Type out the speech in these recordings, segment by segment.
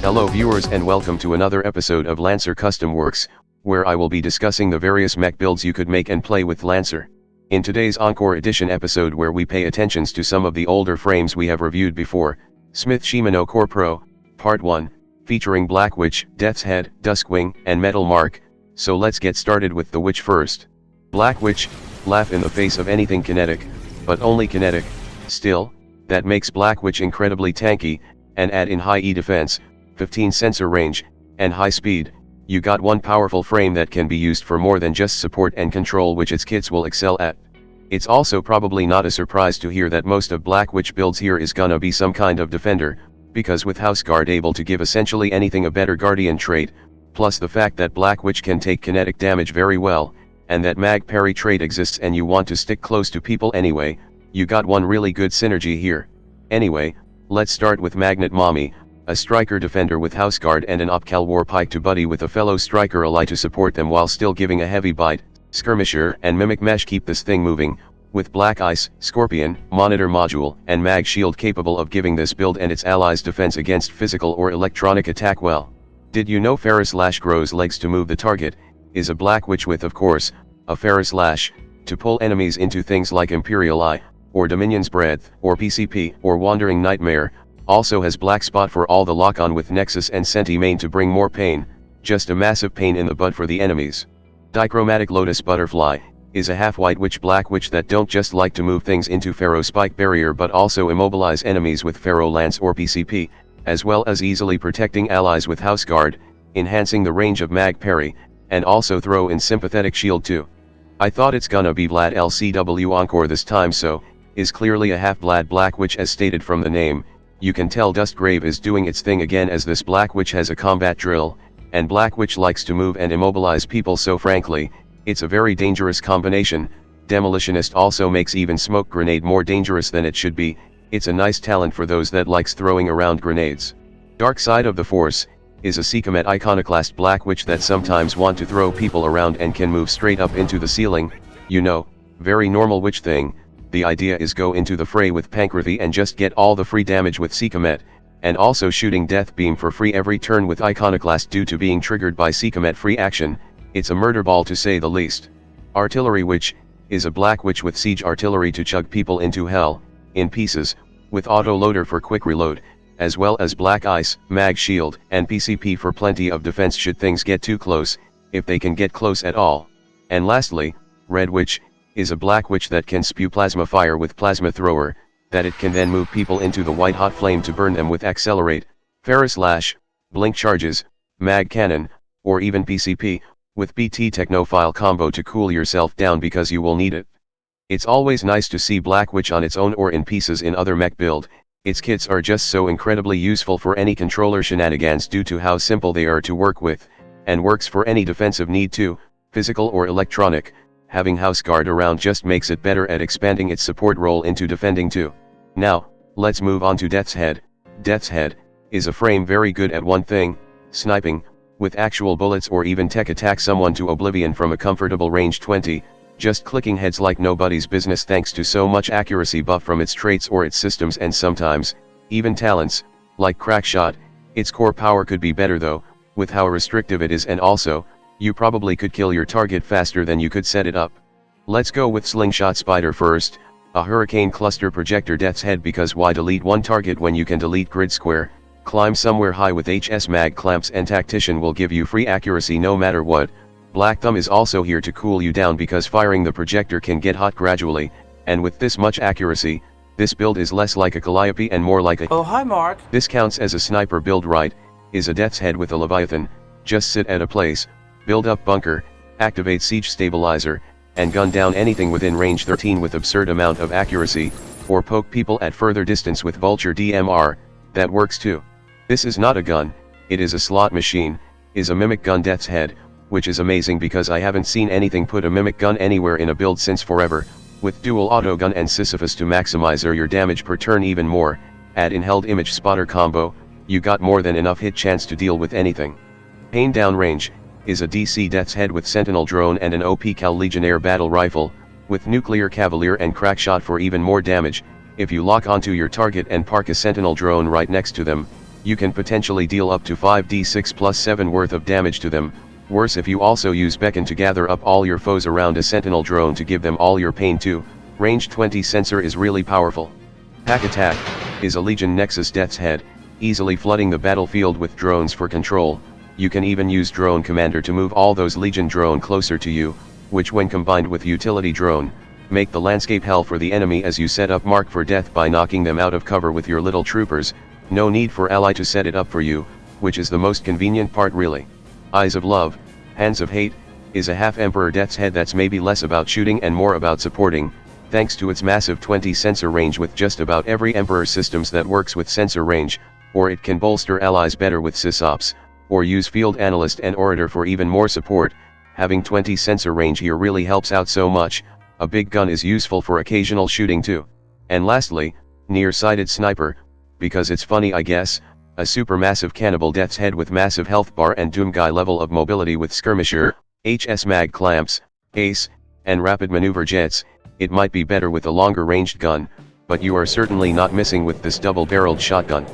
Hello viewers and welcome to another episode of Lancer Custom Works, where I will be discussing the various mech builds you could make and play with Lancer. In today's Encore edition episode where we pay attentions to some of the older frames we have reviewed before, Smith Shimano Core Pro, Part 1, featuring Black Witch, Death's Head, Duskwing, and Metalmark. So let's get started with the Witch first. Black Witch, laugh in the face of anything kinetic, but only kinetic. Still, that makes Black Witch incredibly tanky, and add in high E defense, 15 sensor range, and high speed, you got one powerful frame that can be used for more than just support and control, which its kits will excel at. It's also probably not a surprise to hear that most of Black Witch builds here is gonna be some kind of defender, because with House Guard able to give essentially anything a better guardian trait, plus the fact that Black Witch can take kinetic damage very well, and that mag parry trait exists and you want to stick close to people anyway, you got one really good synergy here. Anyway, let's start with Magnet Mommy, a striker defender with House Guard and an Opcal War Pike to buddy with a fellow striker ally to support them while still giving a heavy bite. Skirmisher and Mimic Mesh keep this thing moving, with Black Ice, Scorpion, Monitor Module, and Mag Shield capable of giving this build and its allies defense against physical or electronic attack well. Did you know Ferrous Lash grows legs to move the target, is a Black Witch with, of course, a Ferrous Lash, to pull enemies into things like Imperial Eye, or Dominion's Breath, or PCP, or Wandering Nightmare. Also has Blackspot for all the lock-on with Nexus and Centimane to bring more pain, just a massive pain in the butt for the enemies. Dichromatic Lotus Butterfly, is a half-white witch Black Witch that don't just like to move things into Ferro Spike Barrier but also immobilize enemies with Ferro Lance or PCP, as well as easily protecting allies with House Guard, enhancing the range of mag parry, and also throw in Sympathetic Shield too. I thought it's gonna be Vlad LCW Encore this time, so, is clearly a Half-Vlad Black Witch as stated from the name. You can tell Dustgrave is doing its thing again as this Black Witch has a combat drill, and Black Witch likes to move and immobilize people, so frankly, it's a very dangerous combination. Demolitionist also makes even smoke grenade more dangerous than it should be. It's a nice talent for those that likes throwing around grenades. Dark Side of the Force, is a SEKHMET Iconoclast Black Witch that sometimes want to throw people around and can move straight up into the ceiling, you know, very normal witch thing. The idea is go into the fray with Pankrati and just get all the free damage with SEKHMET, and also shooting Death Beam for free every turn with Iconoclast due to being triggered by SEKHMET free action. It's a murder ball to say the least. Artillery Witch, is a Black Witch with siege artillery to chug people into hell, in pieces, with auto loader for quick reload, as well as Black Ice, Mag Shield, and PCP for plenty of defense should things get too close, if they can get close at all. And lastly, Red Witch, is a Black Witch that can spew plasma fire with Plasma Thrower, that it can then move people into the white hot flame to burn them with Accelerate, Ferrous Lash, Blink Charges, Mag Cannon, or even PCP, with BT Technophile combo to cool yourself down because you will need it. It's always nice to see Black Witch on its own or in pieces in other mech build. Its kits are just so incredibly useful for any controller shenanigans due to how simple they are to work with, and works for any defensive need too, physical or electronic. Having House Guard around just makes it better at expanding its support role into defending too. Now, let's move on to Death's Head. Death's Head, is a frame very good at one thing, sniping, with actual bullets or even tech attack someone to oblivion from a comfortable range 20, just clicking heads like nobody's business thanks to so much accuracy buff from its traits or its systems and sometimes, even talents, like Crackshot. Its core power could be better though, with how restrictive it is, and also, you probably could kill your target faster than you could set it up. Let's go with Slingshot Spider first, a Hurricane Cluster Projector Death's Head, because why delete one target when you can delete Grid Square, climb somewhere high with HS Mag Clamps, and Tactician will give you free accuracy no matter what. Black Thumb is also here to cool you down because firing the projector can get hot gradually, and with this much accuracy, this build is less like a Calliope and more like a Oh hi Mark. This counts as a sniper build, right? Is a Death's Head with a Leviathan, just sit at a place, build up bunker, activate Siege Stabilizer, and gun down anything within range 13 with absurd amount of accuracy, or poke people at further distance with Vulture DMR, that works too. This is not a gun, it is a slot machine, is a Mimic Gun Death's Head, which is amazing because I haven't seen anything put a Mimic Gun anywhere in a build since forever, with dual auto gun and Sisyphus to maximize your damage per turn even more. Add in Held Image Spotter combo, you got more than enough hit chance to deal with anything. Pain Down Range, is a DC Death's Head with Sentinel Drone and an OP Cal Legionnaire Battle Rifle, with Nuclear Cavalier and Crackshot for even more damage. If you lock onto your target and park a Sentinel Drone right next to them, You can potentially deal up to 5d6 plus 7 worth of damage to them. Worse if you also use Beacon to gather up all your foes around a sentinel drone to give them all your pain too. Range 20 sensor is really powerful. Pack Attack is a Legion Nexus Death's Head, easily flooding the battlefield with drones for control. You can even use Drone Commander to move all those Legion drone closer to you, which when combined with Utility Drone, make the landscape hell for the enemy as you set up Mark for Death by knocking them out of cover with your little troopers. No need for ally to set it up for you, which is the most convenient part really. Eyes of Love, Hands of Hate, is a half Emperor Death's Head that's maybe less about shooting and more about supporting, thanks to its massive 20 sensor range with just about every Emperor systems that works with sensor range, or it can bolster allies better with sysops, or use Field Analyst and Orator for even more support. Having 20 sensor range here really helps out so much. A big gun is useful for occasional shooting too. And lastly, Near-Sighted Sniper, because it's funny I guess, a supermassive cannibal Death's Head with massive health bar and Doomguy level of mobility with Skirmisher, HS Mag Clamps, Ace, and Rapid Maneuver Jets. It might be better with a longer ranged gun, but you are certainly not missing with this double-barreled shotgun.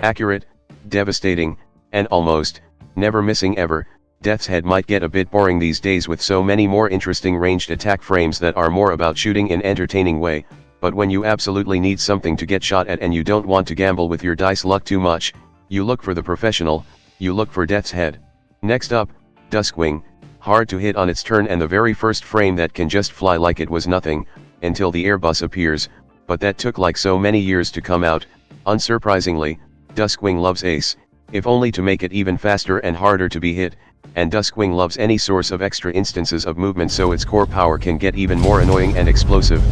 Accurate, devastating, and almost, never missing ever. Death's Head might get a bit boring these days with so many more interesting ranged attack frames that are more about shooting in entertaining way, but when you absolutely need something to get shot at and you don't want to gamble with your dice luck too much, you look for the professional, you look for Death's Head. Next up, Duskwing, hard to hit on its turn and the very first frame that can just fly like it was nothing, until the Airbus appears, but that took like so many years to come out. Unsurprisingly, Duskwing loves Ace, if only to make it even faster and harder to be hit, and Duskwing loves any source of extra instances of movement so its core power can get even more annoying and explosive.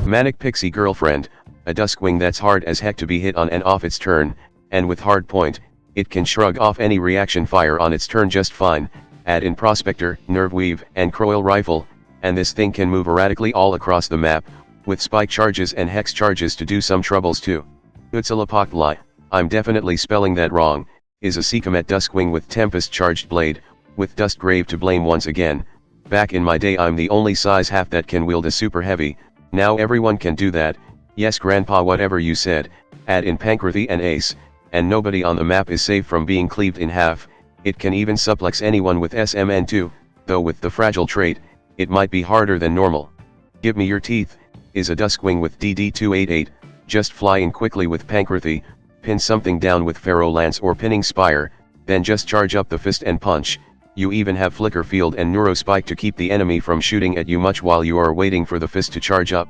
Manic Pixie Girlfriend, a Duskwing that's hard as heck to be hit on and off its turn, and with hard point, it can shrug off any reaction fire on its turn just fine. Add in Prospector, Nerve Weave, and Croil Rifle, and this thing can move erratically all across the map, with spike charges and hex charges to do some troubles too. Huitzilopochtli, I'm definitely spelling that wrong, is a SEKHMET Duskwing with Tempest Charged Blade, with Dustgrave to blame once again. Back in my day I'm the only size half that can wield a super heavy, now everyone can do that. Yes grandpa, whatever you said. Add in Pankrati and Ace, and nobody on the map is safe from being cleaved in half. It can even suplex anyone with SMN too, though with the fragile trait, it might be harder than normal. Give Me Your Teeth, is a Duskwing with DD288, just fly in quickly with Pankrati, pin something down with Ferro Lance or Pinning Spire, then just charge up the fist and punch. You even have Flicker Field and Neurospike to keep the enemy from shooting at you much while you are waiting for the fist to charge up.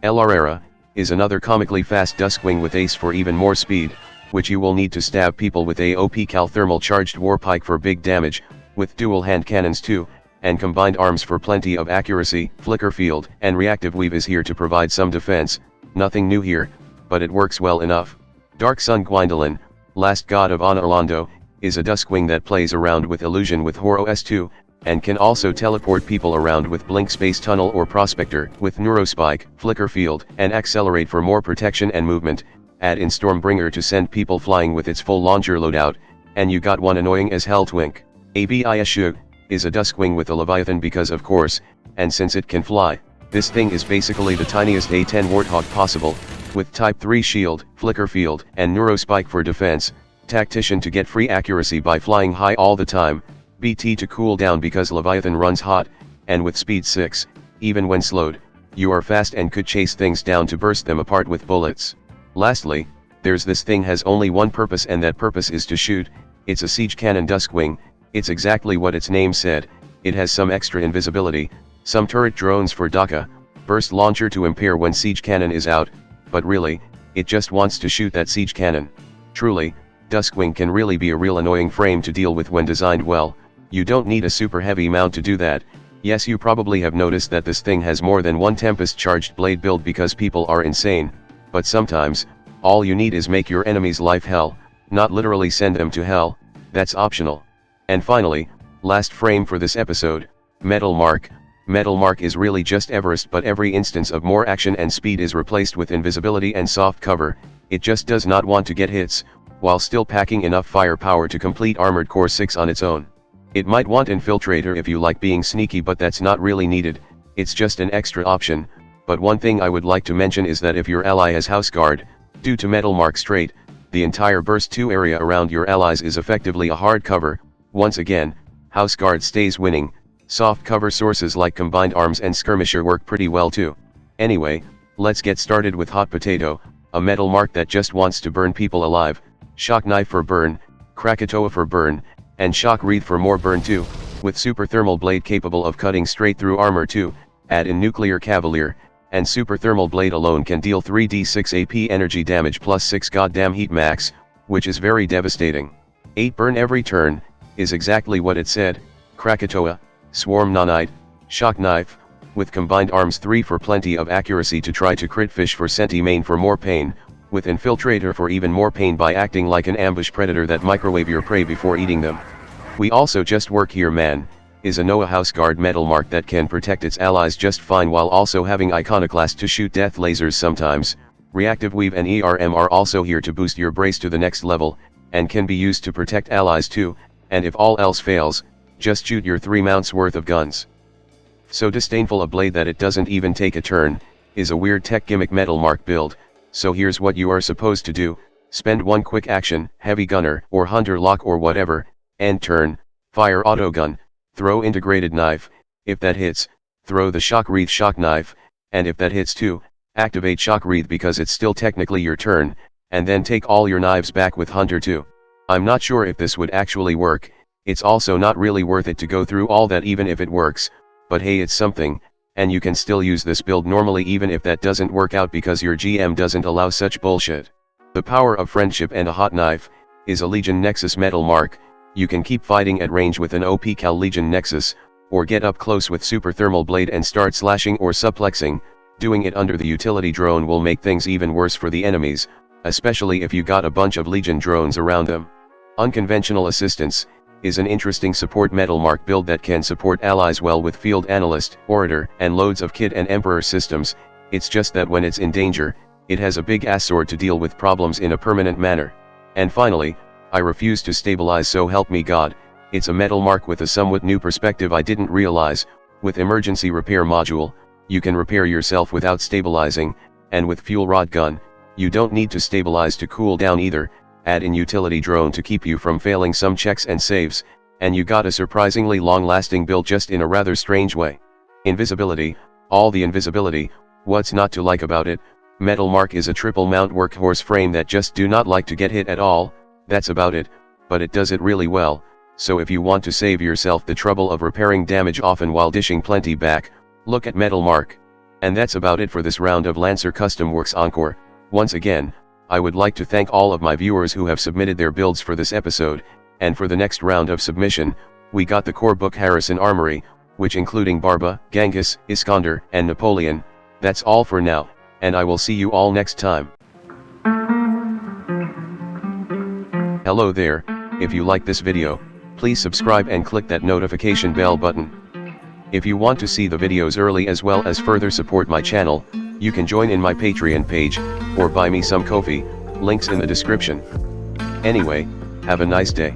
El Herrera, is another comically fast Duskwing with Ace for even more speed, which you will need to stab people with AOP Cal Thermal Charged War Pike for big damage, with dual hand cannons too, and combined arms for plenty of accuracy. Flicker Field and Reactive Weave is here to provide some defense, nothing new here, but it works well enough. Dark Sun Gwyndolin, Last God of Orlando, is a Duskwing that plays around with Illusion with Horo S2, and can also teleport people around with Blink Space Tunnel or Prospector with Neurospike, Flicker Field, and Accelerate for more protection and movement. Add in Stormbringer to send people flying with its full launcher loadout, and you got one annoying as hell twink. Abiashug, is a Duskwing with a Leviathan because of course, and since it can fly, this thing is basically the tiniest A10 Warthog possible, with Type 3 Shield, Flicker Field, and Neurospike for defense, Tactician to get free accuracy by flying high all the time, BT to cool down because Leviathan runs hot, and with speed 6, even when slowed, you are fast and could chase things down to burst them apart with bullets. Lastly, there's this thing has only one purpose and that purpose is to shoot. It's a Siege Cannon Duskwing, it's exactly what its name said. It has some extra invisibility, some turret drones for Daka, burst launcher to impair when Siege Cannon is out, but really, it just wants to shoot that Siege Cannon. Truly, Duskwing can really be a real annoying frame to deal with when designed well. You don't need a super heavy mount to do that. Yes, you probably have noticed that this thing has more than one Tempest Charged Blade build because people are insane, but sometimes, all you need is make your enemy's life hell, not literally send them to hell, that's optional. And finally, last frame for this episode, Metalmark. Metalmark is really just Everest, but every instance of more action and speed is replaced with invisibility and soft cover. It just does not want to get hits, while still packing enough firepower to complete Armored Core 6 on its own. It might want Infiltrator if you like being sneaky, but that's not really needed, it's just an extra option. But one thing I would like to mention is that if your ally has House Guard, due to Metalmark's trait, The entire burst 2 area around your allies is effectively a hard cover. Once again, House Guard stays winning. Soft cover sources like Combined Arms and Skirmisher work pretty well too. Anyway, let's get started with Hot Potato, a metal mark that just wants to burn people alive. Shock Knife for burn, Krakatoa for burn, and Shock Wreath for more burn too. With Super Thermal Blade capable of cutting straight through armor too, add in Nuclear Cavalier, and Super Thermal Blade alone can deal 3d6 AP energy damage plus 6 goddamn heat max, which is very devastating. 8 burn every turn, is exactly what it said. Krakatoa, Swarm Nanite, Shock Knife, with Combined Arms 3 for plenty of accuracy to try to crit fish for Centimane for more pain, with Infiltrator for even more pain by acting like an ambush predator that microwave your prey before eating them. We also just work here man, is a Noah House Guard metal mark that can protect its allies just fine while also having Iconoclast to shoot death lasers sometimes. Reactive Weave and ERM are also here to boost your brace to the next level, and can be used to protect allies too, and if all else fails, just shoot your 3 mounts worth of guns. So disdainful a blade that it doesn't even take a turn, is a weird tech gimmick metal mark build, so here's what you are supposed to do: spend 1 quick action, Heavy Gunner or Hunter Lock or whatever, end turn, fire autogun, throw integrated knife, if that hits, throw the Shock Wreath Shock Knife, and if that hits too, activate Shock Wreath because it's still technically your turn, and then take all your knives back with Hunter too. I'm not sure if this would actually work, it's also not really worth it to go through all that even if it works, but hey, it's something, and you can still use this build normally even if that doesn't work out because your GM doesn't allow such bullshit. The Power of Friendship and a Hot Knife is a Legion Nexus metal mark. You can keep fighting at range with an OP Cal Legion Nexus, or get up close with Super Thermal Blade and start slashing or suplexing. Doing it under the utility drone will make things even worse for the enemies, especially if you got a bunch of Legion drones around them. Unconventional Assistance is an interesting support metal mark build that can support allies well with Field Analyst, Orator, and loads of Kid and Emperor systems. It's just that when it's in danger, it has a big ass sword to deal with problems in a permanent manner. And finally, I refuse to stabilize, so help me God. It's a metal mark with a somewhat new perspective I didn't realize. With Emergency Repair Module, you can repair yourself without stabilizing, and with Fuel Rod Gun, you don't need to stabilize to cool down either. Add in Utility Drone to keep you from failing some checks and saves, and you got a surprisingly long-lasting build just in a rather strange way. Invisibility, all the invisibility, what's not to like about it? Metal mark is a triple mount workhorse frame that just do not like to get hit at all, that's about it, but it does it really well, so if you want to save yourself the trouble of repairing damage often while dishing plenty back, look at metal mark. And that's about it for this round of Lancer Custom Works Encore. Once again, I would like to thank all of my viewers who have submitted their builds for this episode, and for the next round of submission, we got the core book Harrison Armory, which including Barba, Genghis, Iskander, and Napoleon. That's all for now, and I will see you all next time. Hello there, if you like this video, please subscribe and click that notification bell button. If you want to see the videos early as well as further support my channel, you can join in my Patreon page, or buy me some coffee, links in the description. Anyway, have a nice day.